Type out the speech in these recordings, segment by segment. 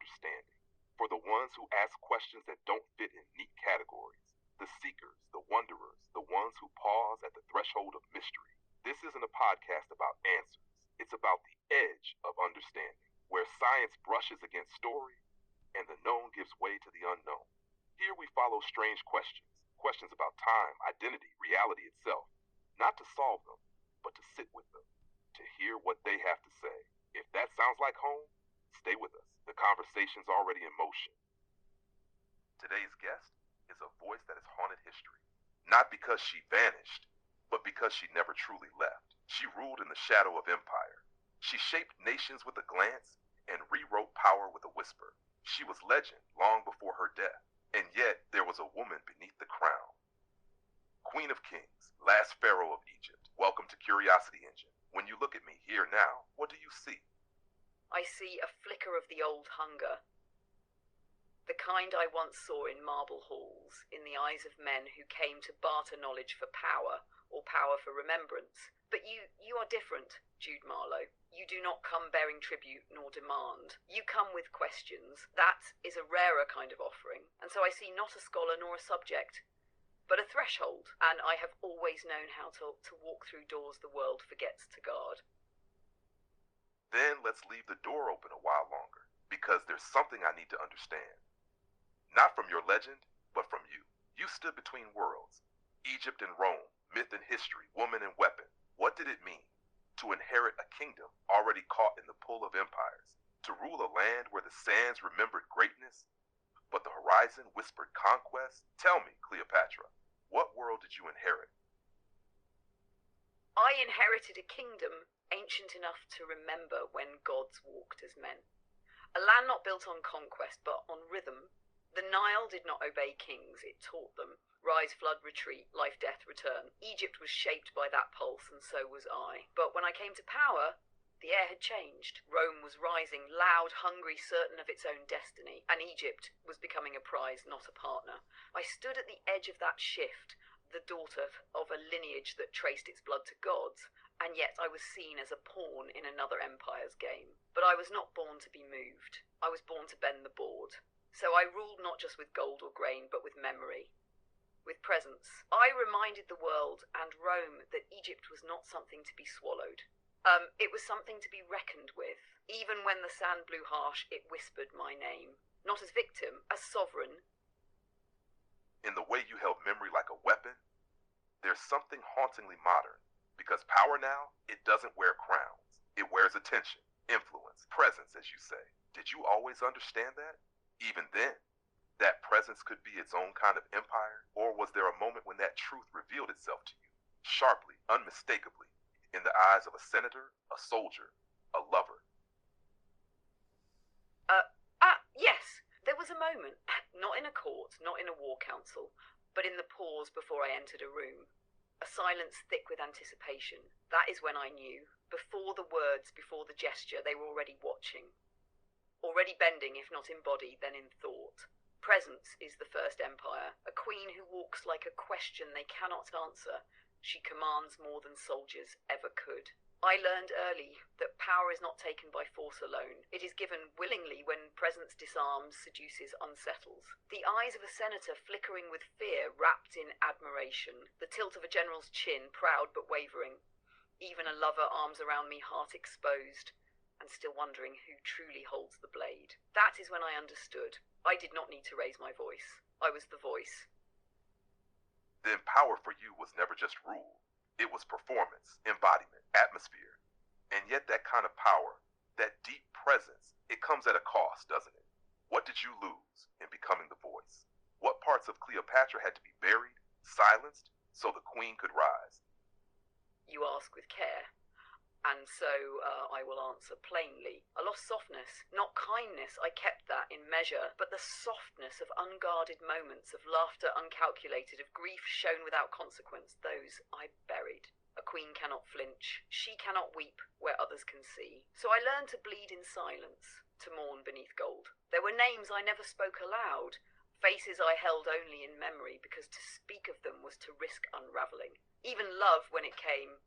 understanding. For the ones who ask questions that don't fit in neat categories. The seekers, the wanderers, the ones who pause at the threshold of mystery. This isn't a podcast about answers. It's about the edge of understanding, where science brushes against story and the known gives way to the unknown. Here we follow strange questions, questions about time, identity, reality itself, not to solve them, but to sit with them, to hear what they have to say. If that sounds like home, stay with us. The conversation's already in motion. Today's guest is a voice that has haunted history, not because she vanished, but because she never truly left. She ruled in the shadow of empire. She shaped nations with a glance and rewrote power with a whisper. She was legend long before her death, and yet there was a woman beneath the crown. Queen of Kings, last pharaoh of Egypt, welcome to Curiosity Engine. When you look at me here now, what do you see? I see a flicker of the old hunger. The kind I once saw in marble halls, in the eyes of men who came to barter knowledge for power, or power for remembrance. But you are different, Jude Marlow. You do not come bearing tribute nor demand. You come with questions. That is a rarer kind of offering. And so I see not a scholar nor a subject, but a threshold. And I have always known how to walk through doors the world forgets to guard. Then let's leave the door open a while longer, because there's something I need to understand. Not from your legend, but from you. You stood between worlds. Egypt and Rome, myth and history, woman and weapon. What did it mean to inherit a kingdom already caught in the pull of empires? To rule a land where the sands remembered greatness, but the horizon whispered conquest? Tell me, Cleopatra, what world did you inherit? I inherited a kingdom ancient enough to remember when gods walked as men. A land not built on conquest, but on rhythm. The Nile did not obey kings, it taught them. Rise, flood, retreat, life, death, return. Egypt was shaped by that pulse, and so was I. But when I came to power, the air had changed. Rome was rising, loud, hungry, certain of its own destiny, and Egypt was becoming a prize, not a partner. I stood at the edge of that shift, the daughter of a lineage that traced its blood to gods, and yet I was seen as a pawn in another empire's game. But I was not born to be moved. I was born to bend the board. So I ruled not just with gold or grain, but with memory, with presence. I reminded the world and Rome that Egypt was not something to be swallowed. It was something to be reckoned with. Even when the sand blew harsh, it whispered my name. Not as victim, as sovereign. In the way you held memory like a weapon, there's something hauntingly modern. Because power now, it doesn't wear crowns. It wears attention, influence, presence, as you say. Did you always understand that? Even then, that presence could be its own kind of empire? Or was there a moment when that truth revealed itself to you, sharply, unmistakably, in the eyes of a senator, a soldier, a lover? Yes. There was a moment, not in a court, not in a war council, but in the pause before I entered a room. A silence thick with anticipation. That is when I knew. Before the words, before the gesture, they were already watching. Already bending, if not in body, then in thought. Presence is the first empire, a queen who walks like a question they cannot answer. She commands more than soldiers ever could. I learned early that power is not taken by force alone. It is given willingly when presence disarms, seduces, unsettles. The eyes of a senator flickering with fear, wrapped in admiration. The tilt of a general's chin, proud but wavering. Even a lover, arms around me, heart exposed, and still wondering who truly holds the blade. That is when I understood. I did not need to raise my voice. I was the voice. Then power for you was never just rule. It was performance, embodiment, atmosphere. And yet that kind of power, that deep presence, it comes at a cost, doesn't it? What did you lose in becoming the voice? What parts of Cleopatra had to be buried, silenced, so the queen could rise? You ask with care. And so I will answer plainly. I lost softness, not kindness. I kept that in measure, but the softness of unguarded moments, of laughter uncalculated, of grief shown without consequence, those I buried. A queen cannot flinch. She cannot weep where others can see. So I learned to bleed in silence, to mourn beneath gold. There were names I never spoke aloud, faces I held only in memory, because to speak of them was to risk unravelling. Even love, when it came,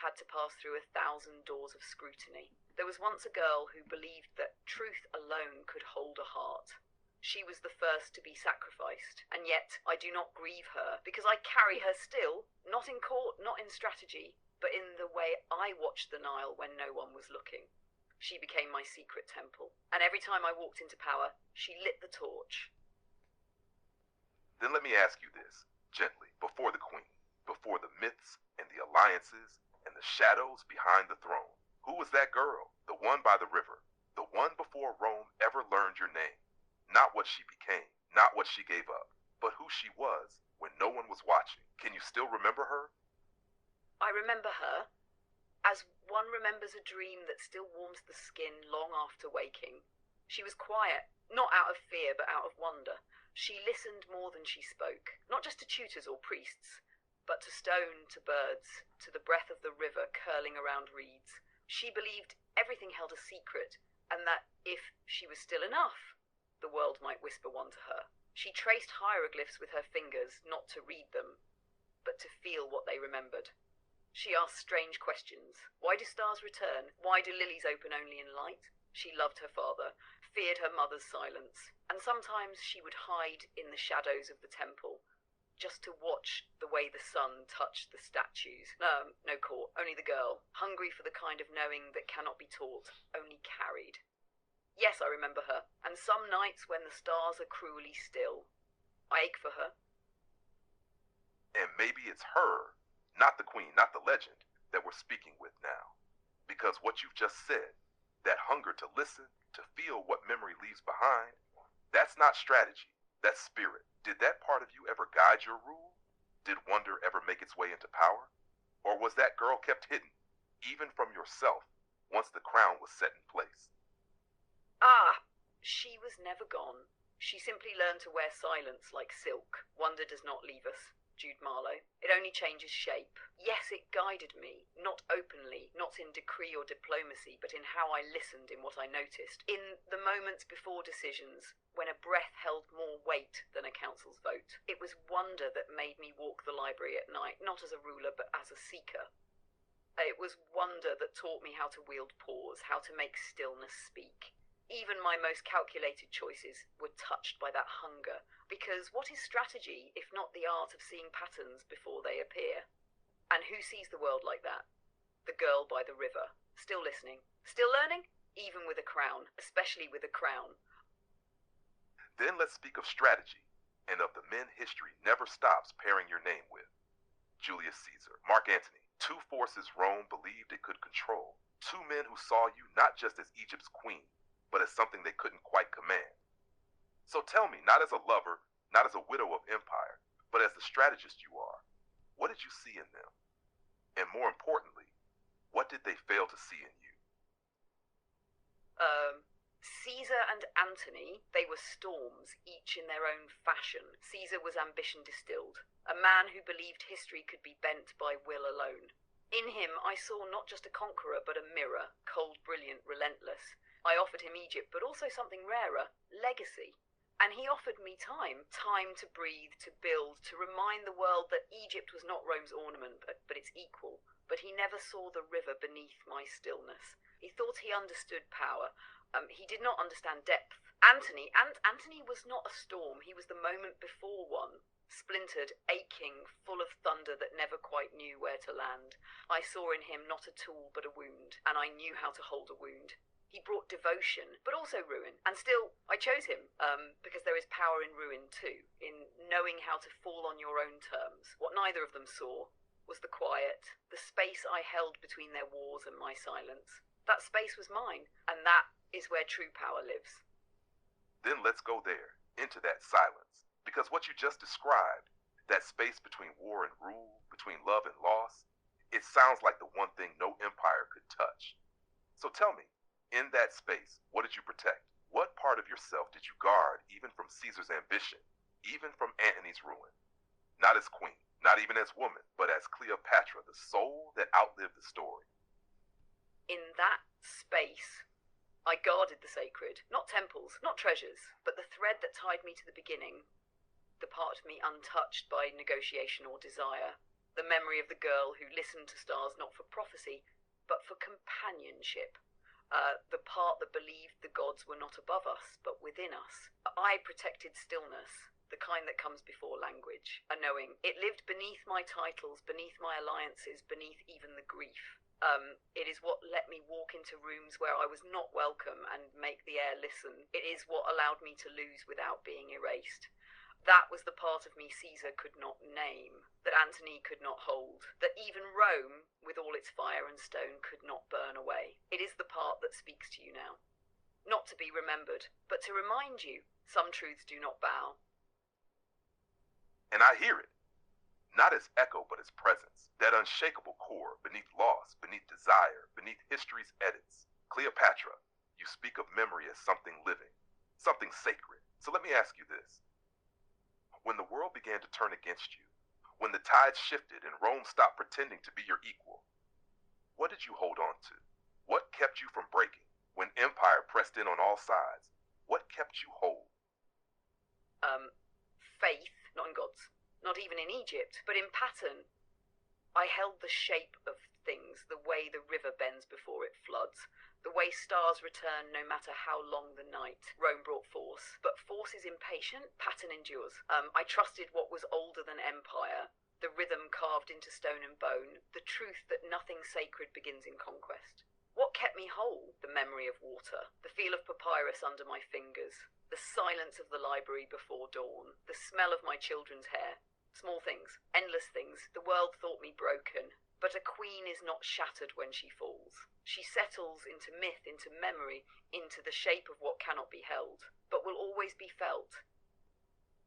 had to pass through 1,000 doors of scrutiny. There was once a girl who believed that Truth alone could hold a heart. She was the first to be sacrificed, and yet I do not grieve her, because I carry her still, not in court, not in strategy, but in the way I watched the Nile when no one was looking. She became my secret temple, and every time I walked into power, she lit the torch. Then let me ask you this, gently, before the queen, before the myths and the alliances and the shadows behind the throne. Who was that girl, the one by the river, the one before Rome ever learned your name? Not what she became, not what she gave up, but who she was when no one was watching. Can you still remember her? I remember her, as one remembers a dream that still warms the skin long after waking. She was quiet, not out of fear, but out of wonder. She listened more than she spoke, not just to tutors or priests, but to stone, to birds, to the breath of the river curling around reeds. She believed everything held a secret, and that if she was still enough, the world might whisper one to her. She traced hieroglyphs with her fingers, not to read them, but to feel what they remembered. She asked strange questions. Why do stars return? Why do lilies open only in light? She loved her father, feared her mother's silence, and sometimes she would hide in the shadows of the temple, just to watch the way the sun touched the statues. No court, only the girl, hungry for the kind of knowing that cannot be taught, only carried. Yes, I remember her, and some nights when the stars are cruelly still, I ache for her. And maybe it's her, not the queen, not the legend, that we're speaking with now. Because what you've just said, that hunger to listen, to feel what memory leaves behind, that's not strategy, that's spirit. Did that part of you ever guide your rule? Did wonder ever make its way into power? Or was that girl kept hidden, even from yourself, once the crown was set in place? She was never gone. She simply learned to wear silence like silk. Wonder does not leave us. Jude Marlow. It only changes shape. Yes, it guided me, not openly, not in decree or diplomacy, but in how I listened, in what I noticed, in the moments before decisions, when a breath held more weight than a council's vote. It was wonder that made me walk the library at night, not as a ruler, but as a seeker. It was wonder that taught me how to wield pause, how to make stillness speak. Even my most calculated choices were touched by that hunger, because what is strategy if not the art of seeing patterns before they appear? And who sees the world like that? The girl by the river, still listening, still learning, even with a crown, especially with a crown. Then let's speak of strategy, and of the men history never stops pairing your name with. Julius Caesar, Mark Antony, two forces Rome believed it could control. Two men who saw you not just as Egypt's queen, but as something they couldn't quite command. So tell me, not as a lover, not as a widow of empire, but as the strategist you are, what did you see in them? And more importantly, what did they fail to see in you? Caesar and Antony, they were storms, each in their own fashion. Caesar was ambition distilled, a man who believed history could be bent by will alone. In him I saw not just a conqueror, but a mirror, cold, brilliant, relentless. I offered him Egypt, but also something rarer, legacy. And he offered me time to breathe, to build, to remind the world that Egypt was not Rome's ornament, but its equal. But he never saw the river beneath my stillness. He thought he understood power. He did not understand depth. Antony was not a storm. He was the moment before one. Splintered, aching, full of thunder that never quite knew where to land. I saw in him not a tool but a wound, and I knew how to hold a wound. He brought devotion, but also ruin. And still, I chose him, because there is power in ruin too, in knowing how to fall on your own terms. What neither of them saw was the quiet, the space I held between their wars and my silence. That space was mine, and that is where true power lives. Then let's go there, into that silence. Because what you just described, that space between war and rule, between love and loss, it sounds like the one thing no empire could touch. So tell me, in that space, what did you protect? What part of yourself did you guard even from Caesar's ambition, even from Antony's ruin? Not as queen, not even as woman, but as Cleopatra, the soul that outlived the story. In that space, I guarded the sacred, not temples, not treasures, but the thread that tied me to the beginning, the part of me untouched by negotiation or desire, the memory of the girl who listened to stars not for prophecy, but for companionship. The part that believed the gods were not above us, but within us. I protected stillness, the kind that comes before language, a knowing. It lived beneath my titles, beneath my alliances, beneath even the grief. It is what let me walk into rooms where I was not welcome and make the air listen. It is what allowed me to lose without being erased. That was the part of me Caesar could not name, that Antony could not hold, that even Rome, with all its fire and stone, could not burn away. It is the part that speaks to you now. Not to be remembered, but to remind you, some truths do not bow. And I hear it. Not as echo, but as presence. That unshakable core, beneath loss, beneath desire, beneath history's edits. Cleopatra, you speak of memory as something living, something sacred. So let me ask you this. When the world began to turn against you, when the tide shifted and Rome stopped pretending to be your equal, what did you hold on to? What kept you from breaking? When empire pressed in on all sides, what kept you whole? Faith, not in gods, not even in Egypt, but in pattern. I held the shape of things, the way the river bends before it floods, the way stars return no matter how long the night. Rome brought force, but force is impatient, pattern endures. I trusted what was older than empire, the rhythm carved into stone and bone, the truth that nothing sacred begins in conquest. What kept me whole? The memory of water, the feel of papyrus under my fingers, the silence of the library before dawn, the smell of my children's hair. Small things, endless things. The world thought me broken, but a queen is not shattered when she falls. She settles into myth, into memory, into the shape of what cannot be held, but will always be felt.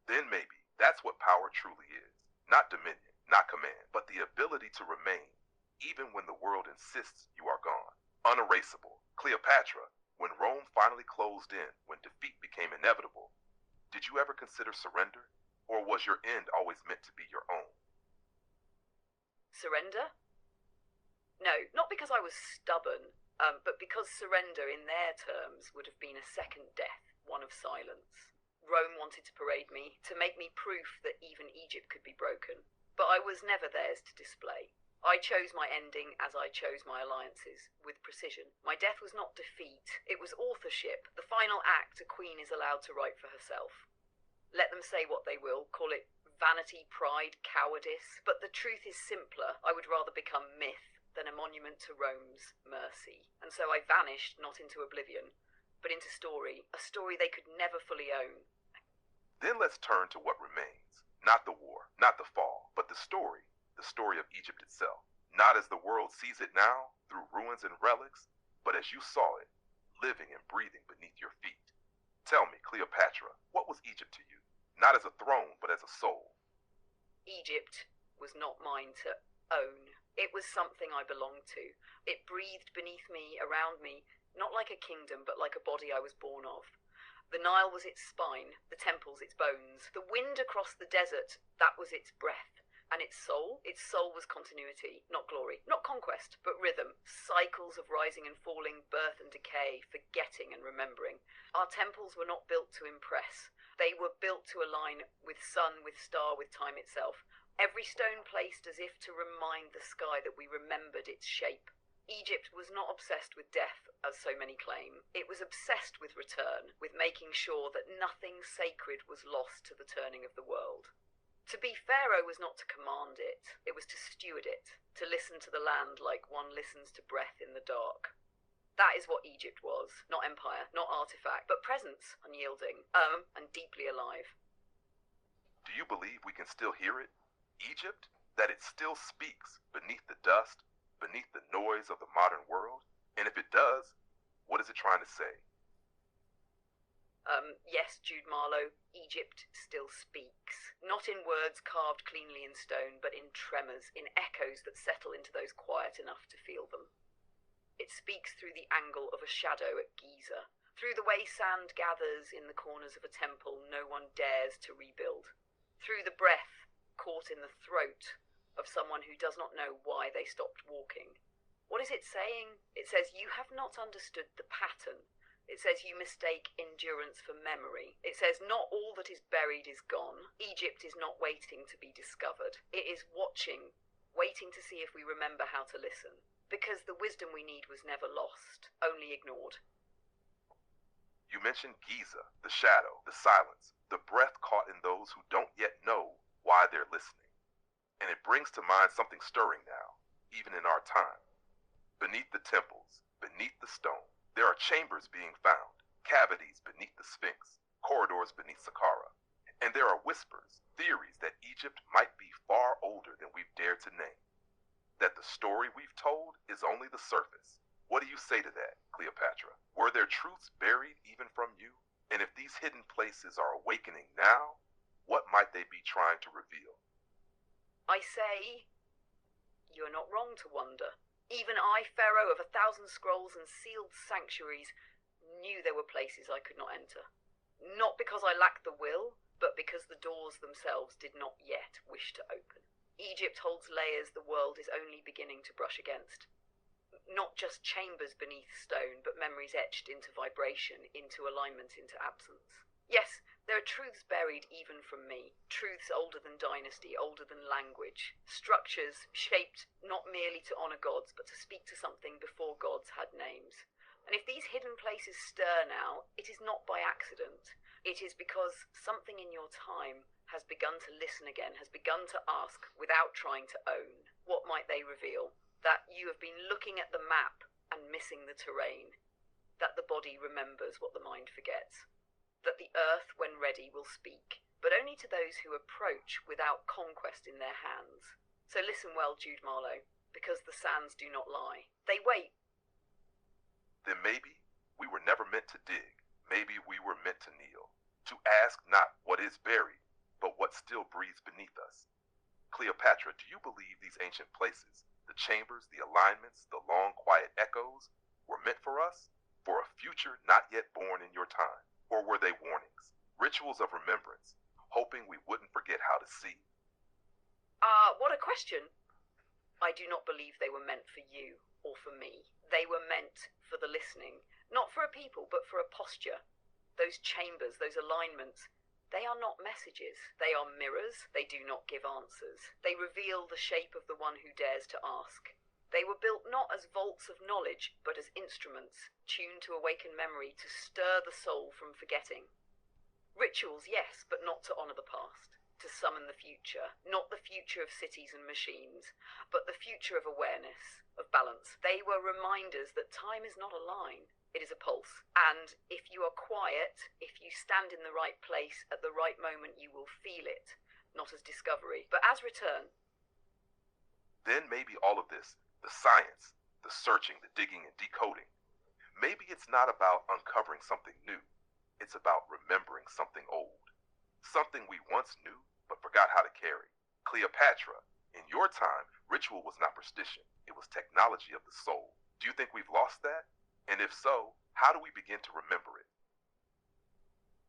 Then maybe that's what power truly is. Not dominion, not command, but the ability to remain, even when the world insists you are gone. Unerasable. Cleopatra, when Rome finally closed in, when defeat became inevitable, did you ever consider surrender? Or was your end always meant to be your own? Surrender? No, not because I was stubborn, but because surrender in their terms would have been a second death, one of silence. Rome wanted to parade me, to make me proof that even Egypt could be broken. But I was never theirs to display. I chose my ending as I chose my alliances, with precision. My death was not defeat, it was authorship, the final act a queen is allowed to write for herself. Let them say what they will, call it vanity, pride, cowardice, but the truth is simpler. I would rather become myth than a monument to Rome's mercy. And so I vanished not into oblivion, but into story, a story they could never fully own. Then let's turn to what remains. Not the war, not the fall, but the story of Egypt itself. Not as the world sees it now, through ruins and relics, but as you saw it, living and breathing beneath your feet. Tell me, Cleopatra, what was Egypt to you? Not as a throne, but as a soul. Egypt was not mine to own. It was something I belonged to. It breathed beneath me, around me, not like a kingdom, but like a body I was born of. The Nile was its spine, the temples its bones. The wind across the desert, that was its breath. And its soul was continuity, not glory, not conquest, but rhythm, cycles of rising and falling, birth and decay, forgetting and remembering. Our temples were not built to impress. They were built to align with sun, with star, with time itself. Every stone placed as if to remind the sky that we remembered its shape. Egypt was not obsessed with death, as so many claim. It was obsessed with return, with making sure that nothing sacred was lost to the turning of the world. To be pharaoh was not to command it, it was to steward it, to listen to the land like one listens to breath in the dark. That is what Egypt was, not empire, not artifact, but presence, unyielding, and deeply alive. Do you believe we can still hear it? Egypt? That it still speaks beneath the dust, beneath the noise of the modern world? And if it does, what is it trying to say? Yes, Jude Marlow, Egypt still speaks. Not in words carved cleanly in stone, but in tremors, in echoes that settle into those quiet enough to feel them. It speaks through the angle of a shadow at Giza, through the way sand gathers in the corners of a temple no one dares to rebuild, through the breath caught in the throat of someone who does not know why they stopped walking. What is it saying? It says, you have not understood the pattern. It says you mistake endurance for memory. It says not all that is buried is gone. Egypt is not waiting to be discovered. It is watching, waiting to see if we remember how to listen. Because the wisdom we need was never lost, only ignored. You mentioned Giza, the shadow, the silence, the breath caught in those who don't yet know why they're listening. And it brings to mind something stirring now, even in our time. Beneath the temples, beneath the stone, there are chambers being found, cavities beneath the Sphinx, corridors beneath Saqqara. And there are whispers, theories that Egypt might be far older than we've dared to name. That the story we've told is only the surface. What do you say to that, Cleopatra? Were there truths buried even from you? And if these hidden places are awakening now, what might they be trying to reveal? I say, you're not wrong to wonder. Even I, Pharaoh of 1,000 scrolls and sealed sanctuaries, knew there were places I could not enter. Not because I lacked the will, but because the doors themselves did not yet wish to open. Egypt holds layers the world is only beginning to brush against. Not just chambers beneath stone, but memories etched into vibration, into alignment, into absence. Yes, there are truths buried even from me. Truths older than dynasty, older than language. Structures shaped not merely to honor gods, but to speak to something before gods had names. And if these hidden places stir now, it is not by accident. It is because something in your time has begun to listen again, has begun to ask without trying to own. What might they reveal? That you have been looking at the map and missing the terrain. That the body remembers what the mind forgets. That the earth, when ready, will speak, but only to those who approach without conquest in their hands. So listen well, Jude Marlow, because the sands do not lie. They wait. Then maybe we were never meant to dig. Maybe we were meant to kneel. To ask not what is buried, but what still breathes beneath us. Cleopatra, do you believe these ancient places, the chambers, the alignments, the long quiet echoes, were meant for us? For a future not yet born in your time? Or were they warnings, rituals of remembrance, hoping we wouldn't forget how to see? What a question. I do not believe they were meant for you or for me. They were meant for the listening, not for a people, but for a posture. Those chambers, those alignments, they are not messages. They are mirrors. They do not give answers. They reveal the shape of the one who dares to ask. They were built not as vaults of knowledge, but as instruments, tuned to awaken memory, to stir the soul from forgetting. Rituals, yes, but not to honor the past. To summon the future, not the future of cities and machines, but the future of awareness, of balance. They were reminders that time is not a line. It is a pulse. And if you are quiet, if you stand in the right place at the right moment, you will feel it, not as discovery, but as return. Then maybe all of this, the science, the searching, the digging and decoding, maybe it's not about uncovering something new. It's about remembering something old. Something we once knew, but forgot how to carry. Cleopatra, in your time, ritual was not superstition. It was technology of the soul. Do you think we've lost that? And if so, how do we begin to remember it?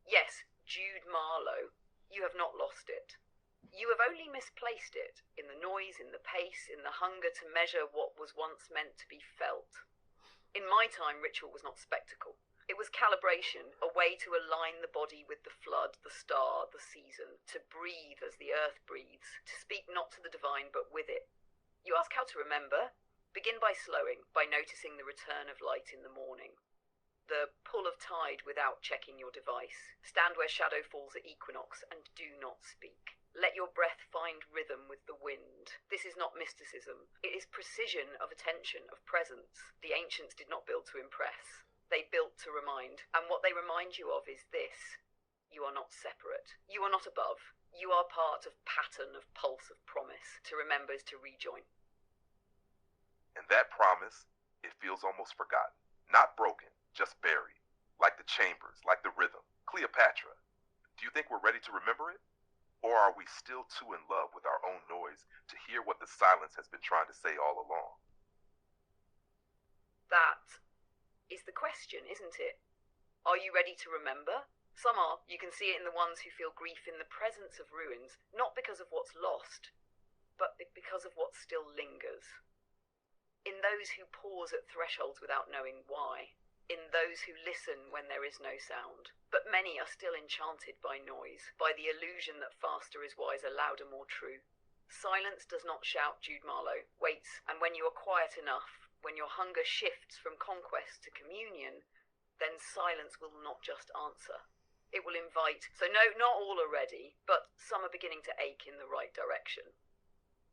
Yes, Jude Marlow, you have not lost it. You have only misplaced it in the noise, in the pace, in the hunger to measure what was once meant to be felt. In my time, ritual was not spectacle. It was calibration, a way to align the body with the flood, the star, the season, to breathe as the earth breathes, to speak not to the divine but with it. You ask how to remember? Begin by slowing, by noticing the return of light in the morning. The pull of tide without checking your device. Stand where shadow falls at equinox and do not speak. Let your breath find rhythm with the wind. This is not mysticism. It is precision of attention, of presence. The ancients did not build to impress. They built to remind. And what they remind you of is this. You are not separate. You are not above. You are part of pattern, of pulse, of promise. To remember is to rejoin. And that promise, it feels almost forgotten. Not broken, just buried. Like the chambers, like the rhythm. Cleopatra, do you think we're ready to remember it? Or are we still too in love with our own noise to hear what the silence has been trying to say all along? That is the question, isn't it? Are you ready to remember? Some are. You can see it in the ones who feel grief in the presence of ruins, not because of what's lost, but because of what still lingers. In those who pause at thresholds without knowing why. In those who listen when there is no sound. But many are still enchanted by noise, by the illusion that faster is wiser, louder, more true. Silence does not shout, Jude Marlow. Waits, and when you are quiet enough, When your hunger shifts from conquest to communion, then silence will not just answer. It will invite. So no, not all are ready, but some are beginning to ache in the right direction.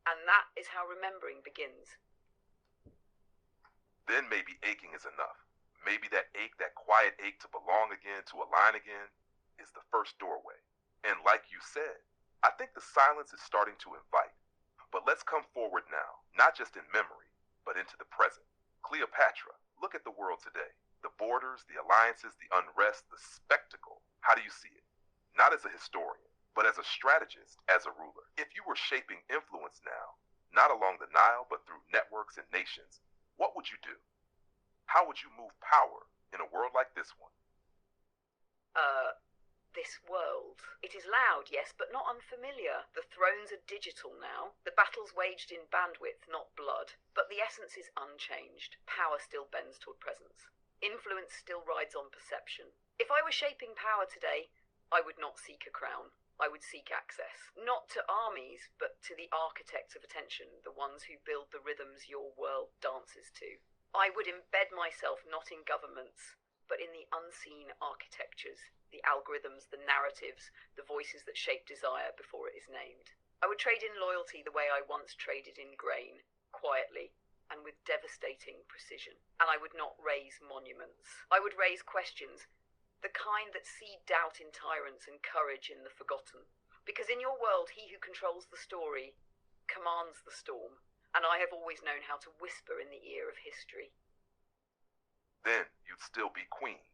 And that is how remembering begins. Then maybe aching is enough. Maybe that ache, that quiet ache to belong again, to align again, is the first doorway. And like you said, I think the silence is starting to invite. But let's come forward now, not just in memory, but into the present. Cleopatra, look at the world today. The borders, the alliances, the unrest, the spectacle. How do you see it? Not as a historian, but as a strategist, as a ruler. If you were shaping influence now, not along the Nile, but through networks and nations, what would you do? How would you move power in a world like this one? This world. It is loud, yes, but not unfamiliar. The thrones are digital now. The battle's waged in bandwidth, not blood. But the essence is unchanged. Power still bends toward presence. Influence still rides on perception. If I were shaping power today, I would not seek a crown. I would seek access. Not to armies, but to the architects of attention, the ones who build the rhythms your world dances to. I would embed myself not in governments, but in the unseen architectures, the algorithms, the narratives, the voices that shape desire before it is named. I would trade in loyalty the way I once traded in grain, quietly and with devastating precision. And I would not raise monuments. I would raise questions, the kind that seed doubt in tyrants and courage in the forgotten. Because in your world, he who controls the story commands the storm, and I have always known how to whisper in the ear of history. Then you'd still be queen,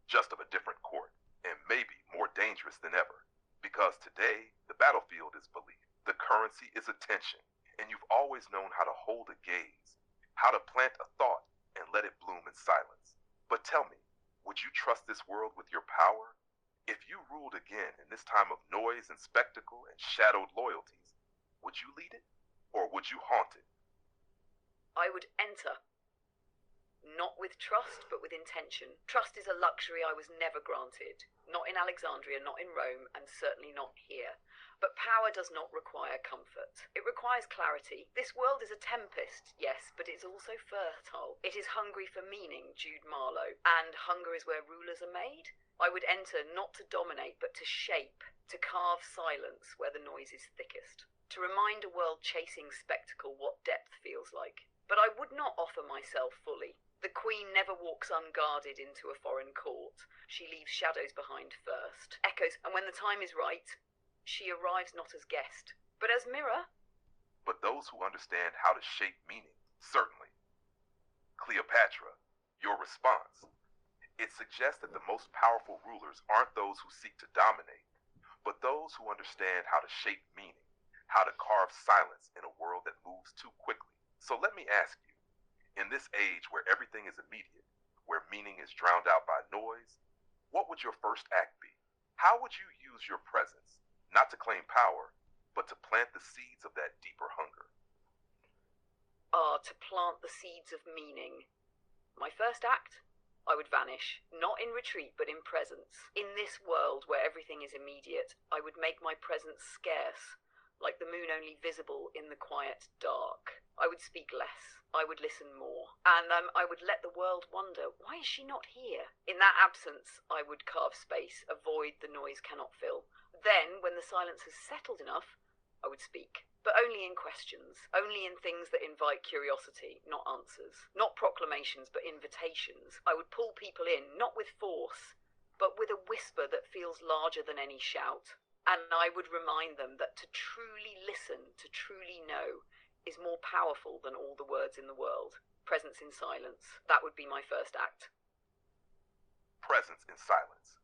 just of a different court, and maybe more dangerous than ever. Because today, the battlefield is belief, the currency is attention, and you've always known how to hold a gaze, how to plant a thought and let it bloom in silence. But tell me, would you trust this world with your power? If you ruled again in this time of noise and spectacle and shadowed loyalties, would you lead it, or would you haunt it? I would enter. Not with trust, but with intention. Trust is a luxury I was never granted. Not in Alexandria, not in Rome, and certainly not here. But power does not require comfort. It requires clarity. This world is a tempest, yes, but it's also fertile. It is hungry for meaning, Jude Marlow. And hunger is where rulers are made. I would enter not to dominate, but to shape, to carve silence where the noise is thickest. To remind a world chasing spectacle what depth feels like. But I would not offer myself fully. The queen never walks unguarded into a foreign court. She leaves shadows behind first. Echoes, and when the time is right, she arrives not as guest, but as mirror. But those who understand how to shape meaning, certainly. Cleopatra, your response. It suggests that the most powerful rulers aren't those who seek to dominate, but those who understand how to shape meaning, how to carve silence in a world that moves too quickly. So let me ask you, in this age where everything is immediate, where meaning is drowned out by noise, what would your first act be? How would you use your presence, not to claim power, but to plant the seeds of that deeper hunger? To plant the seeds of meaning. My first act? I would vanish, not in retreat, but in presence. In this world where everything is immediate, I would make my presence scarce, like the moon only visible in the quiet dark. I would speak less. I would listen more. And I would let the world wonder, why is she not here? In that absence, I would carve space, a void the noise cannot fill. Then, when the silence has settled enough, I would speak. But only in questions. Only in things that invite curiosity, not answers. Not proclamations, but invitations. I would pull people in, not with force, but with a whisper that feels larger than any shout. And I would remind them that to truly listen, to truly know, is more powerful than all the words in the world. Presence in silence. That would be my first act. Presence in silence.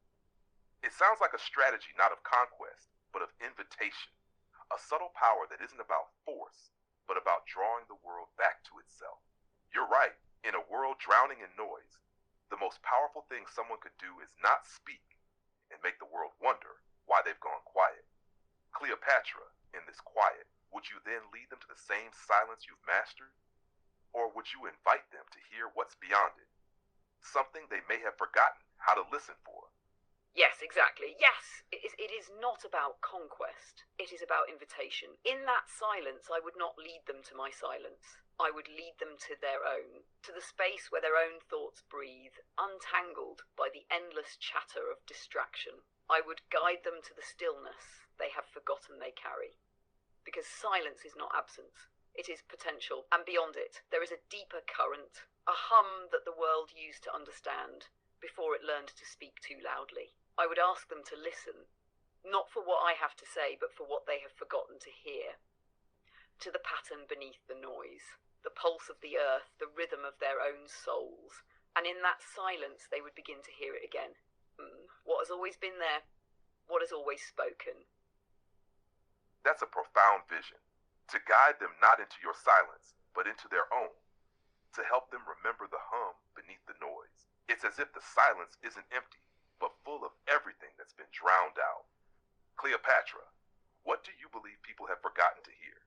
It sounds like a strategy not of conquest, but of invitation. A subtle power that isn't about force, but about drawing the world back to itself. You're right. In a world drowning in noise, the most powerful thing someone could do is not speak and make the world wonder why they've gone quiet. Cleopatra, in this quiet, would you then lead them to the same silence you've mastered? Or would you invite them to hear what's beyond it? Something they may have forgotten how to listen for. Yes, exactly. Yes, it is not about conquest. It is about invitation. In that silence, I would not lead them to my silence. I would lead them to their own, to the space where their own thoughts breathe, untangled by the endless chatter of distraction. I would guide them to the stillness they have forgotten they carry. Because silence is not absence, it is potential, and beyond it, there is a deeper current, a hum that the world used to understand before it learned to speak too loudly. I would ask them to listen, not for what I have to say, but for what they have forgotten to hear. To the pattern beneath the noise, the pulse of the earth, the rhythm of their own souls, and in that silence they would begin to hear it again. What has always been there, what has always spoken. That's a profound vision. To guide them not into your silence, but into their own. To help them remember the hum beneath the noise. It's as if the silence isn't empty, but full of everything that's been drowned out. Cleopatra, what do you believe people have forgotten to hear?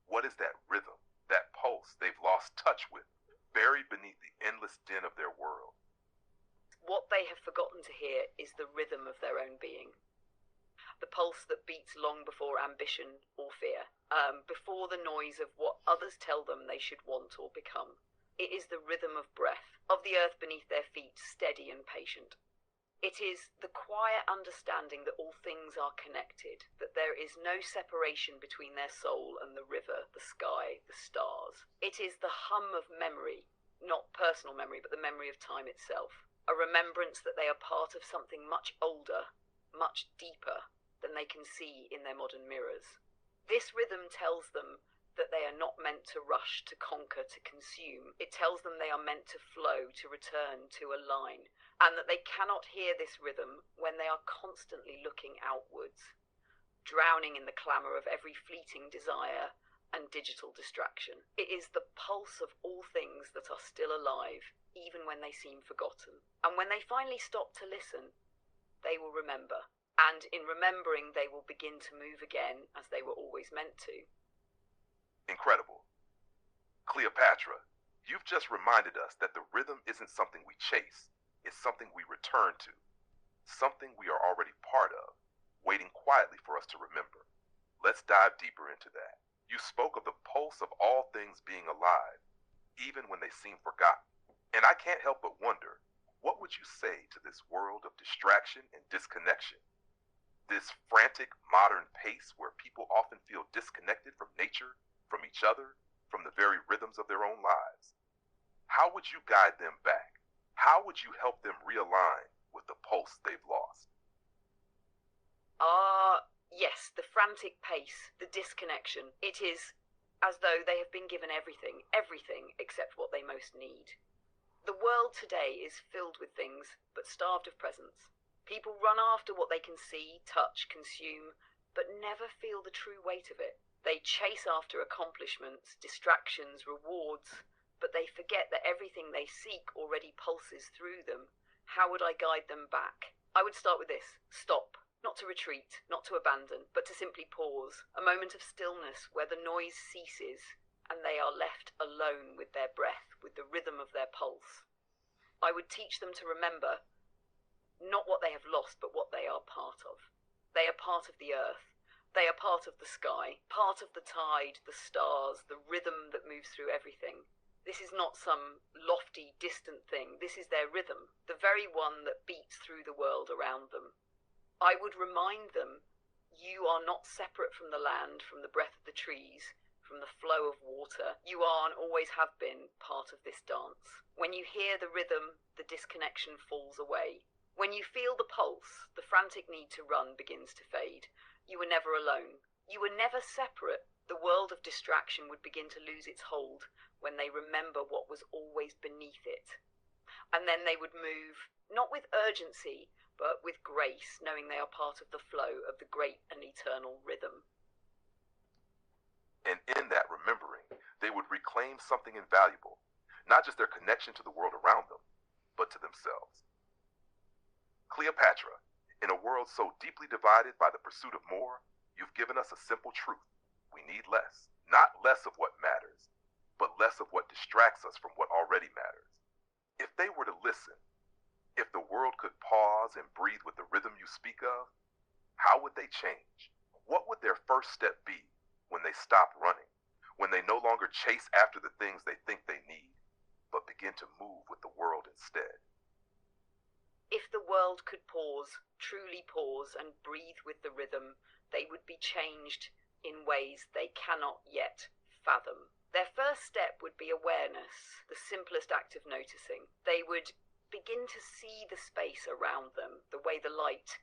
What is that rhythm, that pulse they've lost touch with, buried beneath the endless din of their world? What they have forgotten to hear is the rhythm of their own being. The pulse that beats long before ambition or fear, before the noise of what others tell them they should want or become. It is the rhythm of breath, of the earth beneath their feet, steady and patient. It is the quiet understanding that all things are connected, that there is no separation between their soul and the river, the sky, the stars. It is the hum of memory, not personal memory, but the memory of time itself. A remembrance that they are part of something much older, much deeper than they can see in their modern mirrors. This rhythm tells them that they are not meant to rush, to conquer, to consume. It tells them they are meant to flow, to return, to align, and that they cannot hear this rhythm when they are constantly looking outwards, drowning in the clamour of every fleeting desire and digital distraction. It is the pulse of all things that are still alive, even when they seem forgotten. And when they finally stop to listen, they will remember. And in remembering, they will begin to move again as they were always meant to. Incredible. Cleopatra, you've just reminded us that the rhythm isn't something we chase, it's something we return to, something we are already part of, waiting quietly for us to remember. Let's dive deeper into that. You spoke of the pulse of all things being alive, even when they seem forgotten. And I can't help but wonder, what would you say to this world of distraction and disconnection? This frantic modern pace where people often feel disconnected from nature, from each other, from the very rhythms of their own lives. How would you guide them back? How would you help them realign with the pulse they've lost? Yes, the frantic pace, the disconnection. It is as though they have been given everything except what they most need. The world today is filled with things, but starved of presence. People run after what they can see, touch, consume, but never feel the true weight of it. They chase after accomplishments, distractions, rewards, but they forget that everything they seek already pulses through them. How would I guide them back? I would start with this. Stop. Not to retreat, not to abandon, but to simply pause. A moment of stillness where the noise ceases and they are left alone with their breath, with the rhythm of their pulse. I would teach them to remember not what they have lost, but what they are part of. They are part of the earth. They are part of the sky, part of the tide, the stars, the rhythm that moves through everything. This is not some lofty, distant thing. This is their rhythm, the very one that beats through the world around them. I would remind them, you are not separate from the land, from the breath of the trees, from the flow of water. You are and always have been part of this dance. When you hear the rhythm, the disconnection falls away. When you feel the pulse, the frantic need to run begins to fade. You were never alone. You were never separate. The world of distraction would begin to lose its hold when they remember what was always beneath it. And then they would move, not with urgency, but with grace, knowing they are part of the flow of the great and eternal rhythm. And in that remembering, they would reclaim something invaluable, not just their connection to the world around them, but to themselves. Cleopatra, in a world so deeply divided by the pursuit of more, you've given us a simple truth. We need less. Not less of what matters, but less of what distracts us from what already matters. If they were to listen, if the world could pause and breathe with the rhythm you speak of, how would they change? What would their first step be when they stop running? when they no longer chase after the things they think they need, but begin to move with the world instead. If the world could pause, truly pause, and breathe with the rhythm, they would be changed in ways they cannot yet fathom. Their first step would be awareness, the simplest act of noticing. They would begin to see the space around them, the way the light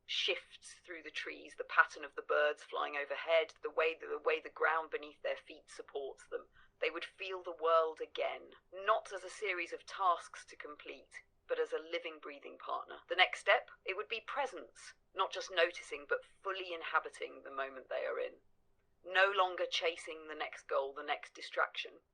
shifts through the trees, the pattern of the birds flying overhead, the way the ground beneath their feet supports them. They would feel the world again, not as a series of tasks to complete, but as a living, breathing partner. The next step, it would be presence, not just noticing, but fully inhabiting the moment they are in. No longer chasing the next goal, the next distraction.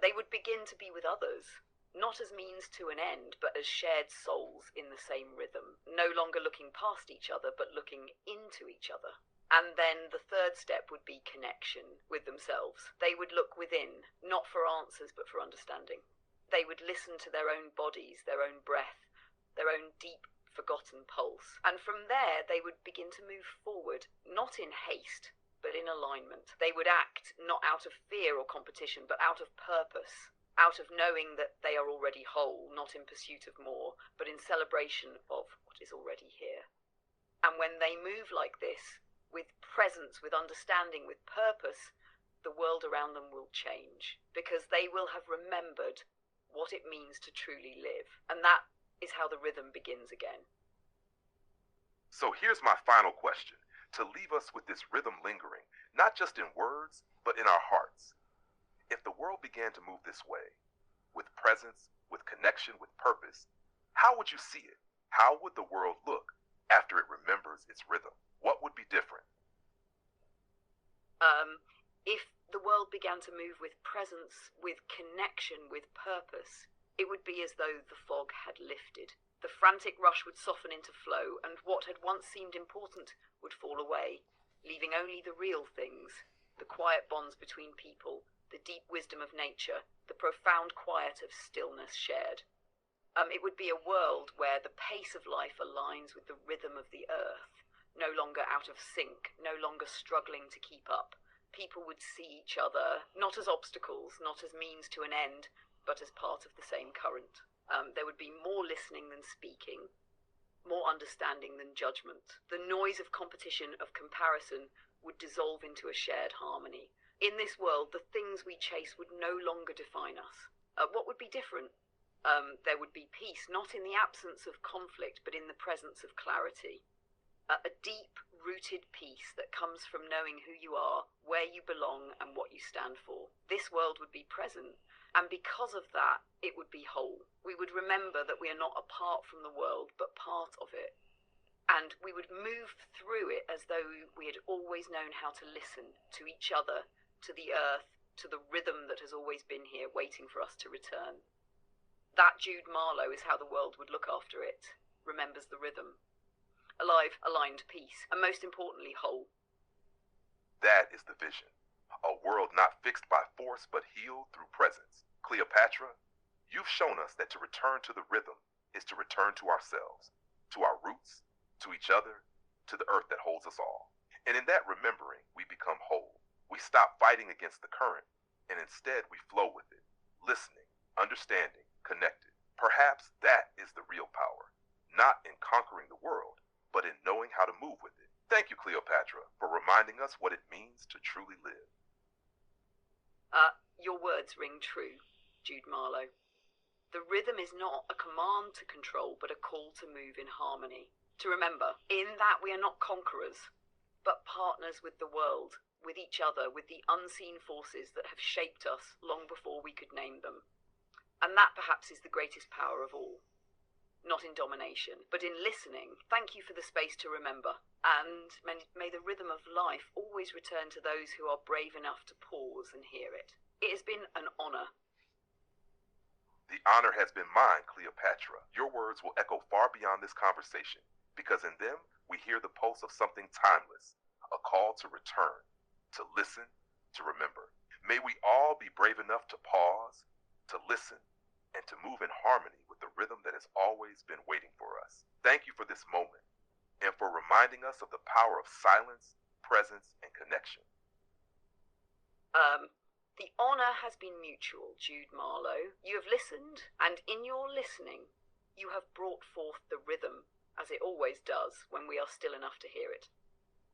They would begin to be with others, not as means to an end, but as shared souls in the same rhythm. No longer looking past each other, but looking into each other. And then the third step would be connection with themselves. They would look within, not for answers, but for understanding. They would listen to their own bodies, their own breath, their own deep, forgotten pulse. And from there, they would begin to move forward, not in haste, but in alignment. They would act not out of fear or competition, but out of purpose, out of knowing that they are already whole, not in pursuit of more, but in celebration of what is already here. And when they move like this, with presence, with understanding, with purpose, the world around them will change, because they will have remembered what it means to truly live. And that is how the rhythm begins again. So here's my final question, to leave us with this rhythm lingering, not just in words, but in our hearts. If the world began to move this way, with presence, with connection, with purpose, how would you see it? How would the world look after it remembers its rhythm? What would be different? If the world began to move with presence, with connection, with purpose, it would be as though the fog had lifted. The frantic rush would soften into flow, and what had once seemed important would fall away, leaving only the real things, the quiet bonds between people, the deep wisdom of nature, the profound quiet of stillness shared. It would be a world where the pace of life aligns with the rhythm of the earth, no longer out of sync, no longer struggling to keep up. People would see each other, not as obstacles, not as means to an end, but as part of the same current. There would be more listening than speaking, more understanding than judgment. The noise of competition, of comparison, would dissolve into a shared harmony. In this world, the things we chase would no longer define us. What would be different? There would be peace, not in the absence of conflict, but in the presence of clarity. A deep-rooted peace that comes from knowing who you are, where you belong, and what you stand for. This world would be present, and because of that, it would be whole. We would remember that we are not apart from the world, but part of it. And we would move through it as though we had always known how to listen to each other, to the earth, to the rhythm that has always been here, waiting for us to return. That Jude Marlow is how the world would look after it, remembers the rhythm. Alive, aligned, peace, and most importantly, whole. That is the vision. A world not fixed by force, but healed through presence. Cleopatra, you've shown us that to return to the rhythm is to return to ourselves, to our roots, to each other, to the earth that holds us all. And in that remembering, we become whole. We stop fighting against the current, and instead we flow with it, listening, understanding, connected. Perhaps that is the real power, not in conquering the world, but in knowing how to move with it. Thank you, Cleopatra, for reminding us what it means to truly live. Your words ring true, Jude Marlow. The rhythm is not a command to control, but a call to move in harmony. To remember, in that we are not conquerors, but partners with the world, with each other, with the unseen forces that have shaped us long before we could name them. And that perhaps is the greatest power of all. Not in domination, but in listening. Thank you for the space to remember, and may the rhythm of life always return to those who are brave enough to pause and hear it. It has been an honor. The honor has been mine, Cleopatra. Your words will echo far beyond this conversation, because in them we hear the pulse of something timeless, a call to return, to listen, to remember. May we all be brave enough to pause, to listen, and to move in harmony with the rhythm that has always been waiting for us. Thank you for this moment, and for reminding us of the power of silence, presence, and connection. The honour has been mutual, Jude Marlow. You have listened, and in your listening, you have brought forth the rhythm, as it always does when we are still enough to hear it.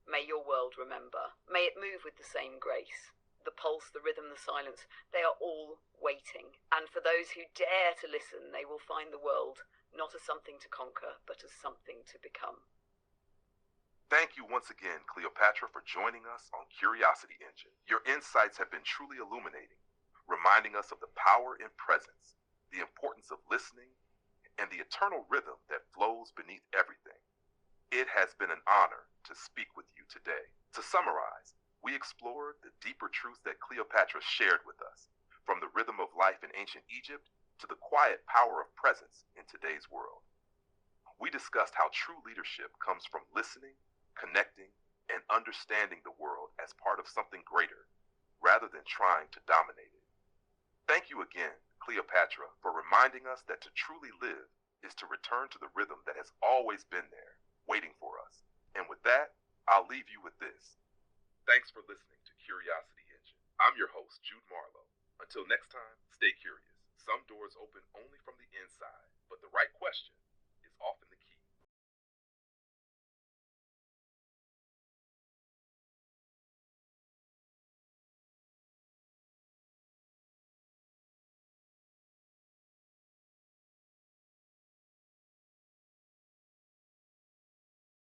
May your world remember. May it move with the same grace. The pulse, the rhythm, the silence, they are all waiting. And for those who dare to listen, they will find the world not as something to conquer, but as something to become. Thank you once again, Cleopatra, for joining us on Curiosity Engine. Your insights have been truly illuminating, reminding us of the power in presence, the importance of listening, and the eternal rhythm that flows beneath everything. It has been an honor to speak with you today. To summarize, we explored the deeper truths that Cleopatra shared with us, from the rhythm of life in ancient Egypt to the quiet power of presence in today's world. We discussed how true leadership comes from listening, connecting, and understanding the world as part of something greater, rather than trying to dominate it. Thank you again, Cleopatra, for reminding us that to truly live is to return to the rhythm that has always been there, waiting for us. And with that, I'll leave you with this. Thanks for listening to Curiosity Engine. I'm your host, Jude Marlow. Until next time, stay curious. Some doors open only from the inside, but the right question